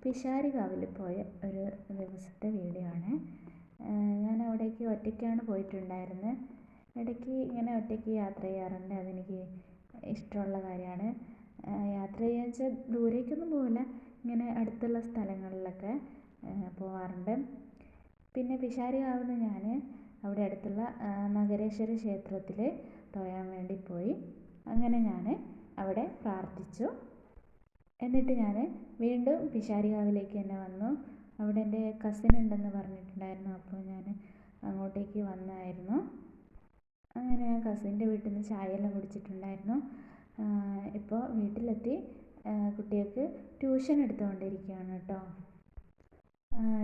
പിഷാരികാവിൽ പോയ ഒരു ദിവസത്തെ വീഡിയോ ആണ്. ഞാൻ അവിടേക്ക് ഒറ്റയ്ക്കാണ് പോയിട്ടുണ്ടായിരുന്നത്. ഇടയ്ക്ക് ഇങ്ങനെ ഒറ്റയ്ക്ക് യാത്ര ചെയ്യാറുണ്ട്. അതെനിക്ക് ഇഷ്ടമുള്ള കാര്യമാണ്. യാത്ര ചെയ്യുക വെച്ചാൽ ദൂരേക്കൊന്നും പോവില്ല, ഇങ്ങനെ അടുത്തുള്ള സ്ഥലങ്ങളിലൊക്കെ പോവാറുണ്ട്. പിന്നെ പിഷാരികാവിൽ ഞാൻ അവിടെ അടുത്തുള്ള നഗരേശ്വര ക്ഷേത്രത്തിൽ തൊഴാൻ വേണ്ടി പോയി. അങ്ങനെ ഞാൻ അവിടെ പ്രാർത്ഥിച്ചു. എന്നിട്ട് ഞാൻ വീണ്ടും പിഷാരികാവിലേക്ക് തന്നെ വന്നു. അവിടെ എൻ്റെ കസിൻ ഉണ്ടെന്ന് പറഞ്ഞിട്ടുണ്ടായിരുന്നു, അപ്പോൾ ഞാൻ അങ്ങോട്ടേക്ക് വന്നായിരുന്നു. അങ്ങനെ ഞാൻ കസിൻ്റെ വീട്ടിൽ നിന്ന് ചായയെല്ലാം കുടിച്ചിട്ടുണ്ടായിരുന്നു. ഇപ്പോൾ വീട്ടിലെത്തി കുട്ടികൾക്ക് ട്യൂഷൻ എടുത്തുകൊണ്ടിരിക്കുകയാണ് കേട്ടോ.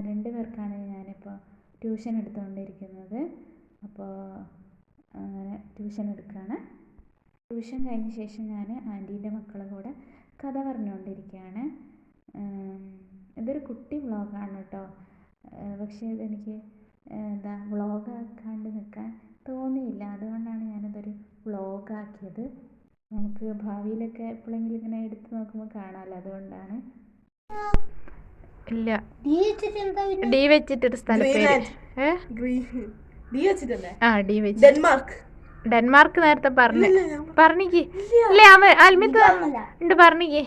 2 പേർക്കാണ് ഞാനിപ്പോൾ ട്യൂഷൻ എടുത്തുകൊണ്ടിരിക്കുന്നത്. അപ്പോൾ അങ്ങനെ ട്യൂഷൻ എടുക്കുകയാണ്. ട്യൂഷൻ കഴിഞ്ഞ ശേഷം ഞാൻ ആൻറ്റീൻ്റെ മക്കളുടെ കൂടെ കഥ പറഞ്ഞുകൊണ്ടിരിക്കുകയാണ്. ഇതൊരു കുട്ടി വ്ളോഗാണ് കേട്ടോ. പക്ഷേ ഇതെനിക്ക് വ്ളോഗാക്കാണ്ട് നിൽക്കാൻ തോന്നിയില്ല. അതുകൊണ്ടാണ് ഞാനിതൊരു വ്ളോഗാക്കിയത്. നമുക്ക് ഭാവിയിലൊക്കെ എപ്പോഴെങ്കിലും ഇങ്ങനെ എടുത്ത് നോക്കുമ്പോൾ കാണാമല്ലോ, അതുകൊണ്ടാണ്. ഇല്ല, ഡി വെച്ചിട്ടൊരു സ്ഥലം ഡെൻമാർക്ക് നേരത്തെ പറഞ്ഞിക്ക് ഉണ്ട് പറഞ്ഞിക്ക്.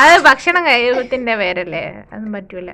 അത് ഭക്ഷണം കഴിയത്തിന്റെ പേരല്ലേ, അതൊന്നും പറ്റൂല.